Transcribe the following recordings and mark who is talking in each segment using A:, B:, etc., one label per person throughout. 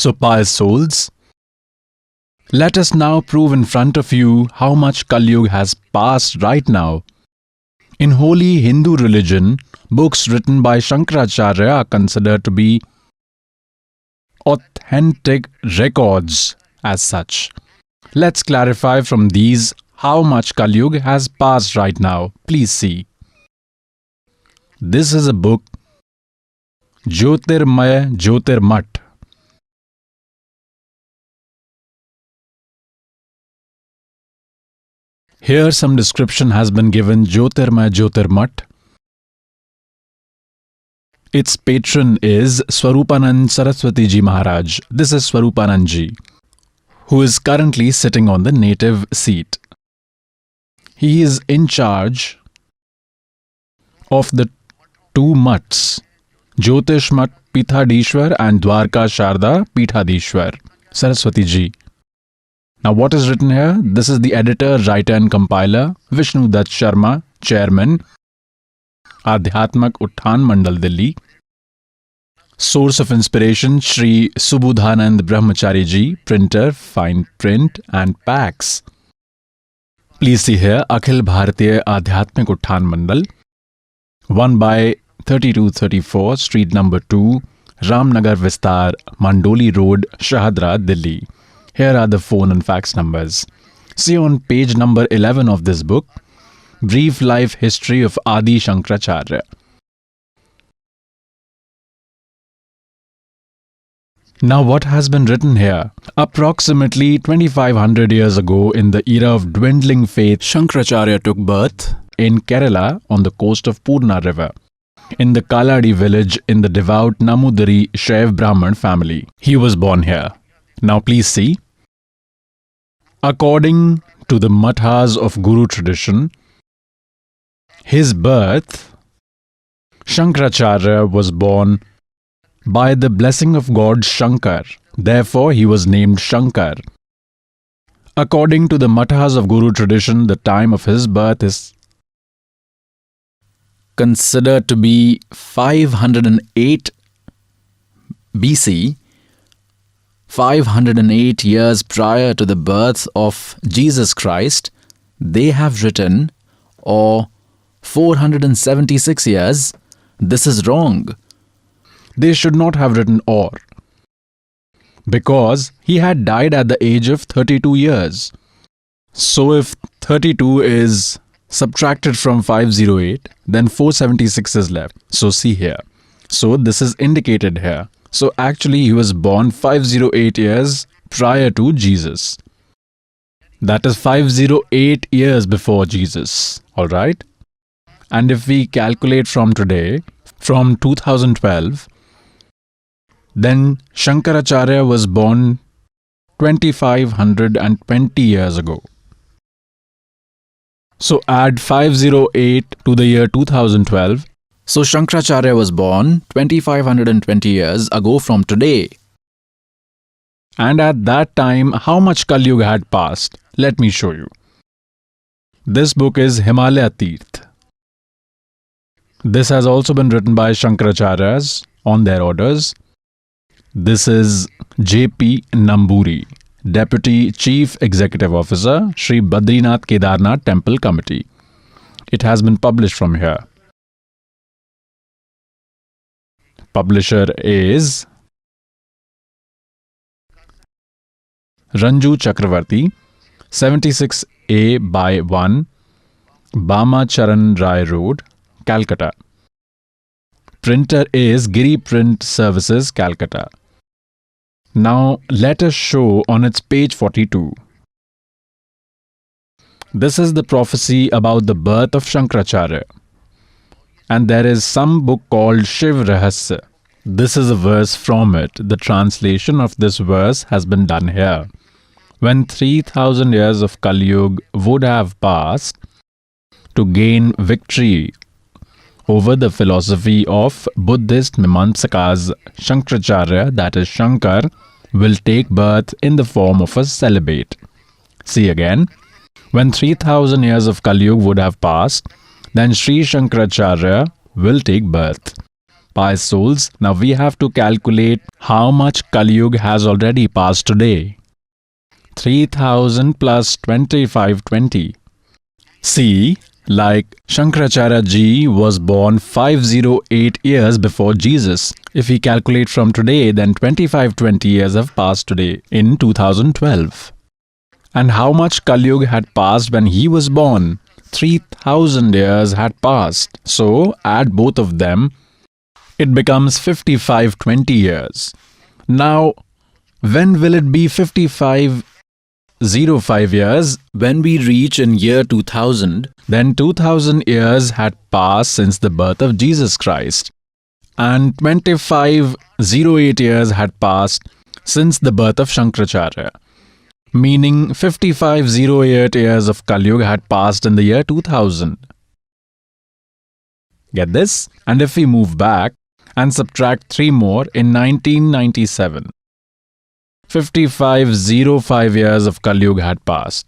A: So pious souls, let us now prove in front of you how much Kali Yuga has passed right now. In holy Hindu religion, books written by Shankaracharya are considered to be authentic records as such. Let's clarify from these how much Kali Yuga has passed right now. Please see. This is a book, Jyotirmaya Jyotirmat. Here some description has been given Jyotirmaya Jyotirmat. Its patron is Swarupanand Saraswati Ji Maharaj. This is Swarupanand Ji, who is currently sitting on the native seat. He is in charge of the two mutts, Jyotish Mutt Pithadishwar and Dwarka Sharda Pithadishwar, Saraswati Ji. Now what is written here? This is the editor, writer and compiler, Vishnu Dutt Sharma, Chairman, Adhyatmak Uttan Mandal, Delhi. Source of inspiration, Shri Subudhanand Brahmachari Ji, printer, fine print and packs. Please see here, Akhil Bharatiya Adhyatmik Uttan Mandal, 1 by 3234, street number 2, Ramnagar Vistar, Mandoli Road, Shahadra, Delhi. Here are the phone and fax numbers. See on page number 11 of this book, Brief Life History of Adi Shankaracharya. Now what has been written here? Approximately 2500 years ago, in the era of dwindling faith, Shankaracharya took birth in Kerala on the coast of Purna river, in the Kaladi village in the devout Namudari Shaiv Brahman family. He was born here. Now please see. According to the Mathas of Guru tradition, his birth, Shankaracharya was born by the blessing of God Shankar. Therefore, he was named Shankar. According to the Mathas of Guru tradition, the time of his birth is considered to be 508 BC, 508 years prior to the birth of Jesus Christ. They have written, or 476 years. This is wrong. They should not have written or, because he had died at the age of 32 years. So if 32 is subtracted from 508, then 476 is left. So see here. So this is indicated here. So actually he was born 508 years prior to Jesus. That is 508 years before Jesus. Alright? And if we calculate from today, from 2012, then Shankaracharya was born 2520 years ago. So add 508 to the year 2012. So Shankaracharya was born 2520 years ago from today. And at that time, how much Kali Yuga had passed? Let me show you. This book is Himalaya Tirth. This has also been written by Shankaracharyas on their orders. This is J.P. Namburi, Deputy Chief Executive Officer, Sri Badrinath Kedarnath Temple Committee. It has been published from here. Publisher is Ranju Chakravarti, 76A by 1, Bama Charan Rai Road, Calcutta. Printer is Giri Print Services, Calcutta. Now let us show on its page 42. This is the prophecy about the birth of Shankaracharya. And there is some book called Shiv Rahasya. This is a verse from it. The translation of this verse has been done here. When 3000 years of Kali Yuga would have passed, to gain victory over the philosophy of Buddhist Mimamsakas, Shankaracharya, that is Shankar, will take birth in the form of a celibate. See again. When 3000 years of Kali Yuga would have passed, then Sri Shankaracharya will take birth. pious souls, now we have to calculate how much Kali Yuga has already passed today. 3000 plus 2520. See, like Shankaracharya ji was born 508 years before Jesus. If we calculate from today, then 2520 years have passed today in 2012. And how much Kali Yuga had passed when he was born? 3000 years had passed. So, add both of them, it becomes 5520 years. Now, when will it be 5505 years? When we reach in year 2000, then 2000 years had passed since the birth of Jesus Christ. And 2508 years had passed since the birth of Shankaracharya. Meaning 5508 years of Kali Yuga had passed in the year 2000. Get this? And if we move back and subtract 3 more in 1997, 5505 years of Kali Yuga had passed.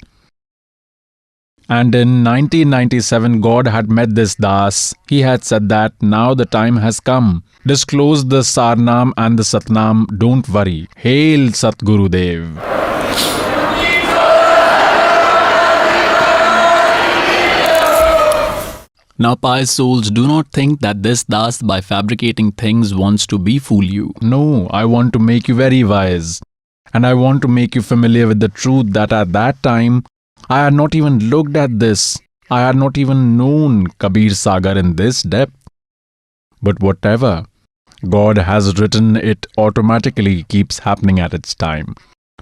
A: And in 1997, God had met this Das. He had said that now the time has come. Disclose the Sarnam and the Satnam, don't worry. Hail Satguru Dev. Now, pious souls, do not think that this Das, by fabricating things, wants to befool you. No, I want to make you very wise. And I want to make you familiar with the truth that at that time, I had not even looked at this. I had not even known Kabir Sagar in this depth. But whatever God has written, it automatically keeps happening at its time.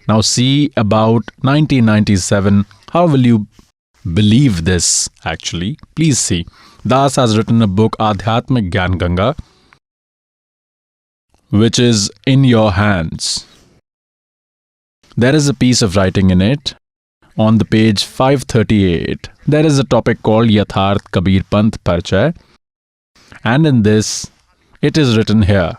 A: Now see about 1997, how will you believe this actually? Please see. Das has written a book, Adhyatmik Gyan Ganga, which is in your hands. There is a piece of writing in it. On the page 538, there is a topic called Yatharth Kabir Panth Parchay. And in this, it is written here.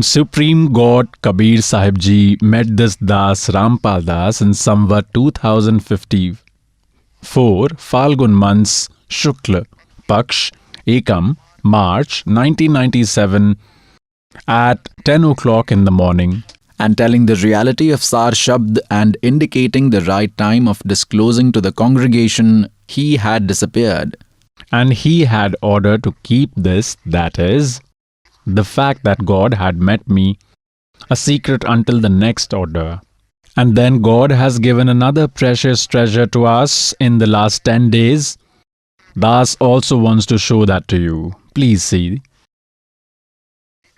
A: Supreme God Kabir Sahib Ji met this Das Rampal Das in Samvat 2054, Falgun months, Shukla, Paksh, Ekam, March 1997 at 10 o'clock in the morning, and telling the reality of Sar Shabd and indicating the right time of disclosing to the congregation, he had disappeared. And he had ordered to keep this, that is, the fact that God had met me, a secret until the next order. And then God has given another precious treasure to us in the last 10 days. Das also wants to show that to you. Please see.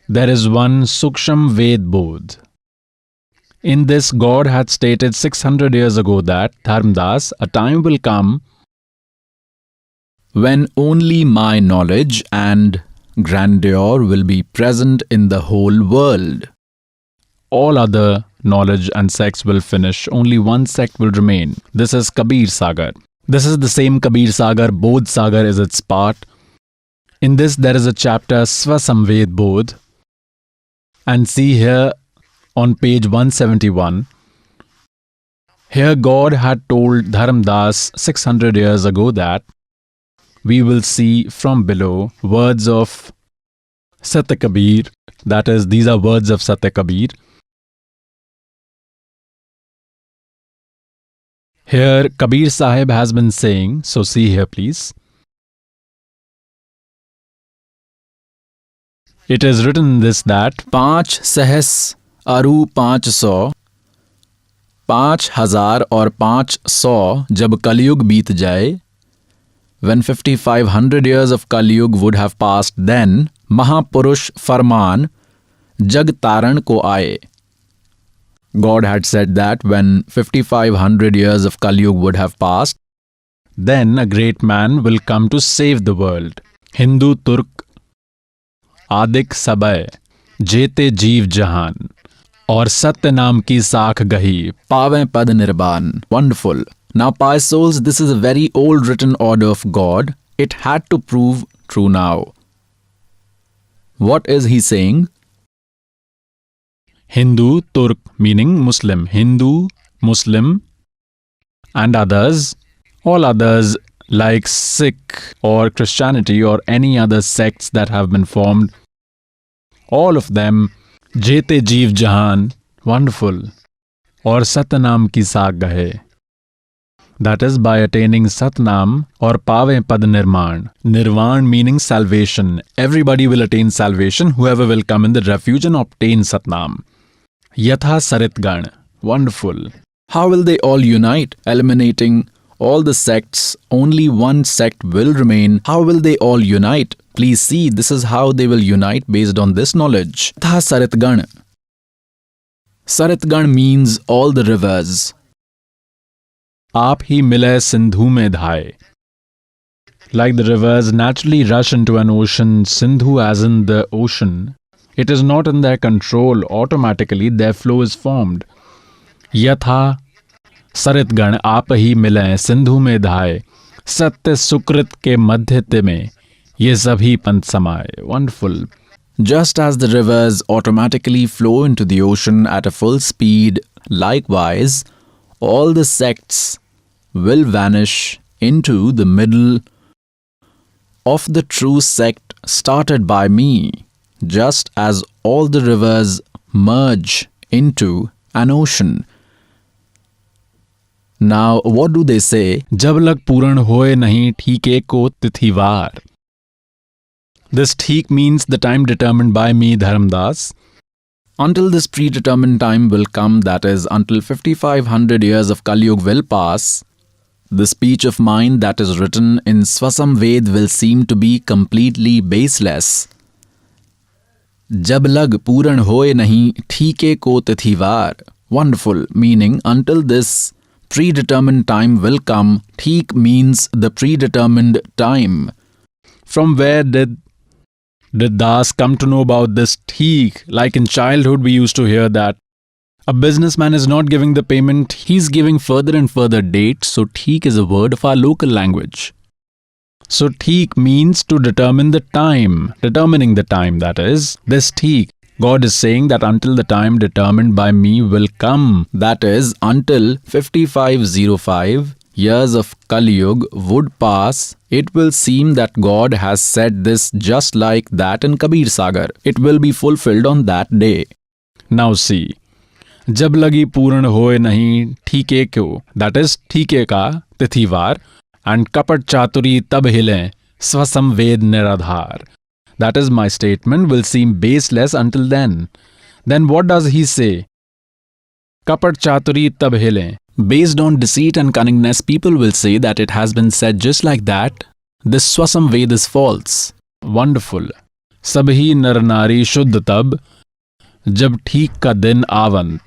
A: There is one Suksham Ved Bodh. In this, God had stated 600 years ago that, Dharmdas, a time will come when only my knowledge and grandeur will be present in the whole world. All other knowledge and sects will finish, only one sect will remain. This is Kabir Sagar. This is the same Kabir Sagar, Bodh Sagar is its part. In this, there is a chapter, Swasamved Bodh. And see here, on page 171, here God had told Dharamdas 600 years ago that we will see from below words of Satya Kabir, that is, these are words of Satya Kabir. Here Kabir Sahib has been saying, so see here please. It is written this that 5 सहस अरु 500, 5000 और 500 जब कलयुग बीत जाए, when 5500 years of Kaliyug would have passed, then Mahapurush Farman Jag Taran ko aaye. God had said that when 5500 years of Kaliyug would have passed, then a great man will come to save the world. Hindu, Turk, Adik Sabay, Jete Jeev Jahan, और सत्य नाम की साख गही, पावें पद निर्बान. Wonderful. Now, pious souls, this is a very old written order of God. It had to prove true now. What is he saying? Hindu, Turk, meaning Muslim. Hindu, Muslim, and others, all others like Sikh or Christianity or any other sects that have been formed all of them, Jete Jeev Jahan, wonderful, और सतनाम की साग गहे. That is by attaining Satnam or Pave Pad Nirman. Nirvan meaning salvation. Everybody will attain salvation, whoever will come in the refuge and obtain Satnam. Yatha Saritgan. Wonderful.
B: How will they all unite? Eliminating all the sects, only one sect will remain. How will they all unite? Please see, this is how they will unite based on this knowledge. Yatha Saritgan. Saritgan means all the rivers.
A: आप ही मिले सिंधु में धाए. Like the rivers naturally rush into an ocean, Sindhu as in the ocean, it is not in their control, automatically their flow is formed. Yatha सरितगण आप ही मिले सिंधु में धाए, सत्य सुकृत के मध्य में ये सभी पंथ समाए. Wonderful.
B: Just as the rivers automatically flow into the ocean at a full speed, likewise, all the sects will vanish into the middle of the true sect started by me, just as all the rivers merge into an ocean. Now, what do they say?
A: जब लग पूर्ण होए नहीं ठीके को तिथिवार. This ठीक means the time determined by me, Dharamdas.
B: Until this predetermined time will come, that is, until 5500 years of Kali Yug will pass, the speech of mine that is written in Swasam Ved will seem to be completely baseless. Jab lag puran hoye nahi theeke ko tithivar. Wonderful, meaning until this predetermined time will come. Theek means the predetermined time.
A: From where did Das come to know about this theek? Like in childhood we used to hear that a businessman is not giving the payment, he's giving further and further dates. So theek is a word of our local language. So theek means to determine the time, determining the time, that is, this theek. God is saying that until the time determined by me will come,
B: that is, until 5505 years of Kali Yug would pass, it will seem that God has said this just like that in Kabir Sagar. It will be fulfilled on that day.
A: Now see, जब लगी पूर्ण होए नहीं ठीके क्यों, that is ठीके का तिथिवार, and कपट चातुरी तब हिले स्वसम वेद निराधार. That is, my statement will seem baseless until then. Then what does he say? Kapat chaturi tab हिले.
B: Based on deceit and cunningness, people will say that it has been said just like that. This Swasam Ved is false.
A: Wonderful. Sabhi nar nari shuddh tab, jab theek ka din avan.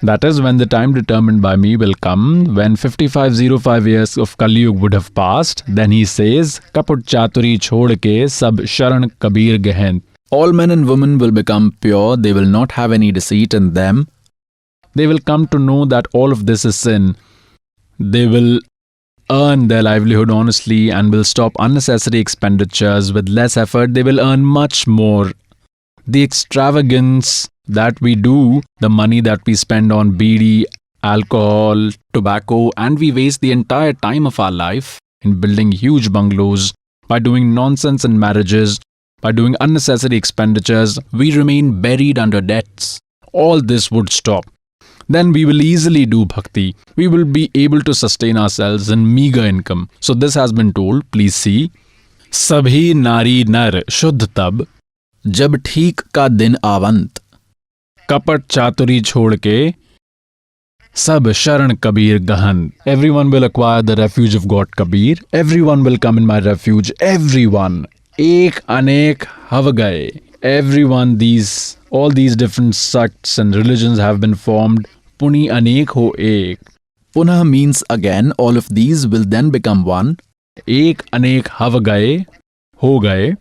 A: That is, when the time determined by me will come, when 5505 years of Kali Yug would have passed, then he says, Kaput chaturi chhod ke sab sharan kabir gehen.
B: All men and women will become pure, they will not have any deceit in them.
A: They will come to know that all of this is sin. They will earn their livelihood honestly and will stop unnecessary expenditures. With less effort, they will earn much more. The extravagance that we do, the money that we spend on bidi, alcohol, tobacco, and we waste the entire time of our life in building huge bungalows, by doing nonsense in marriages, by doing unnecessary expenditures, we remain buried under debts. All this would stop. Then we will easily do bhakti. We will be able to sustain ourselves in meager income. So this has been told, please see. Sabhi nari nar shuddh tab,
B: jab theek ka din avant.
A: Kapat chaturi chhod ke sab sharan kabir gahan. Everyone will acquire the refuge of God Kabir. Everyone will come in my refuge. Everyone. Ek anek hav gaye. Everyone, all these different sects and religions have been formed. Puni anek ho ek.
B: Punah means again, all of these will then become one.
A: Ek anek hav gaye, ho gaye.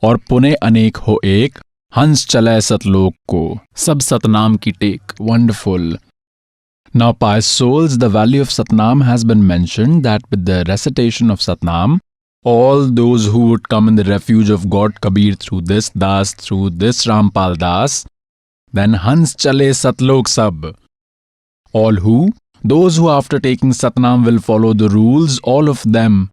A: Aur pune anek ho ek. Hans chalai satlok ko, sab satnam ki tek. Wonderful. Now, pious souls, the value of Satnam has been mentioned, that with the recitation of Satnam, all those who would come in the refuge of God Kabir through this Das, through this Rampal Das, then Hans chale satlok sab. All who? Those who after taking Satnam will follow the rules, all of them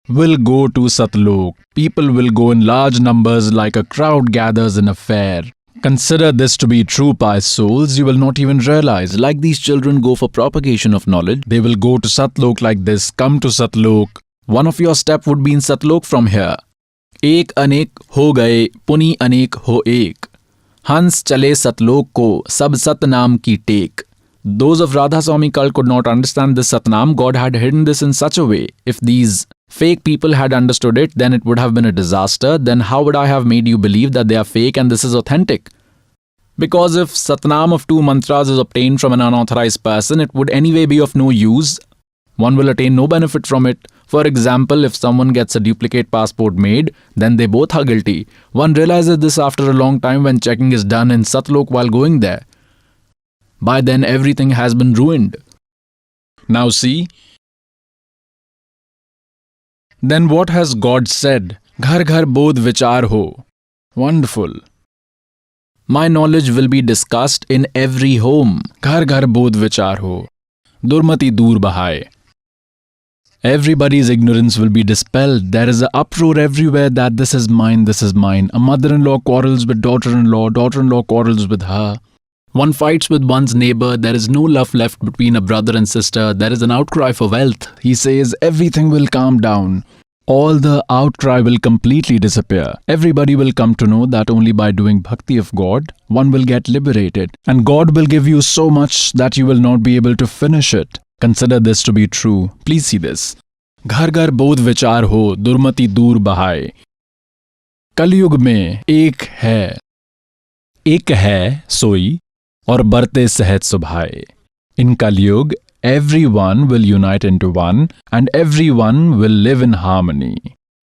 A: will go to Satlok. People will go in large numbers like a crowd gathers in a fair. Consider this to be true, pious souls. You will not even realize.
B: Like these children go for propagation of knowledge,
A: They will go to Satlok like this. Come to Satlok.
B: one of your step would be in Satlok from here. एक अनेक हो गए, पुनि अनेक हो एक. हंस चले सतलोक को, सब सतनाम की take. Those of Radha Swami cult could not understand this Satnam. God had hidden this in such a way. If these fake people had understood it, then it would have been a disaster. Then how would I have made you believe that they are fake and this is authentic? Because if Satnam of 2 mantras is obtained from an unauthorized person, it would anyway be of no use. One will attain no benefit from it. For example, if someone gets a duplicate passport made, then they both are guilty. One realizes this after a long time when checking is done in Satlok while going there. By then, everything has been ruined.
A: Now see. Then what has God said? Ghar ghar bodh vichar ho. Wonderful.
B: My knowledge will be discussed in every home.
A: Ghar ghar bodh vichar ho. Durmati dur bahaye. Everybody's ignorance will be dispelled. There is an uproar everywhere that this is mine, this is mine. A mother-in-law quarrels with daughter-in-law, daughter-in-law quarrels with her. One fights with one's neighbor. There is no love left between a brother and sister. There is an outcry for wealth. He says everything will calm down. All the outcry will completely disappear. Everybody will come to know that only by doing bhakti of God, one will get liberated. And God will give you so much that you will not be able to finish it. Consider this to be true. Please see this. Ghar ghar bodh vichar ho, durmati dur bahaye. कलयुग में एक है सोई और बरते सहज सुभाए. In Kalyug, everyone will unite into one and everyone will live in harmony.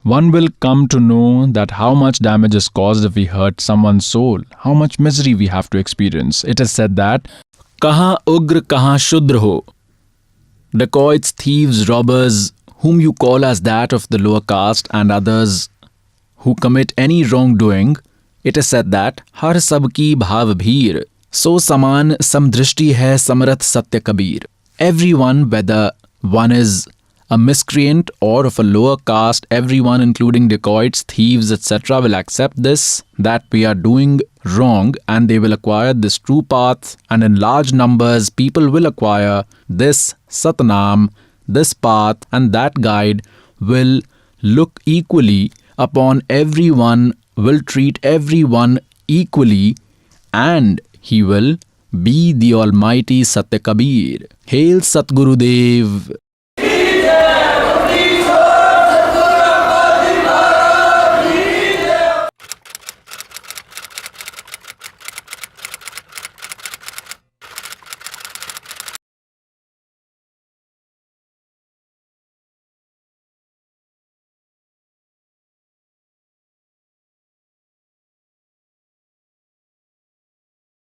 A: One will come to know that how much damage is caused if we hurt someone's soul, how much misery we have to experience. It is said that
B: Kahan ugra, kahan shudra ho. Dacoits, thieves, robbers, whom you call as that of the lower caste and others who commit any wrongdoing, it is said that har sabki bhav bheer. So saman samdrishti hai samarath satya kabir. Everyone, whether one is a miscreant or of a lower caste, everyone including dacoits, thieves, etc. will accept this, that we are doing wrong, and they will acquire this true path, and in large numbers people will acquire this Satnam, this path, and that guide will look equally upon everyone, will treat everyone equally, and he will be the Almighty Satya Kabir. Hail Satguru Dev!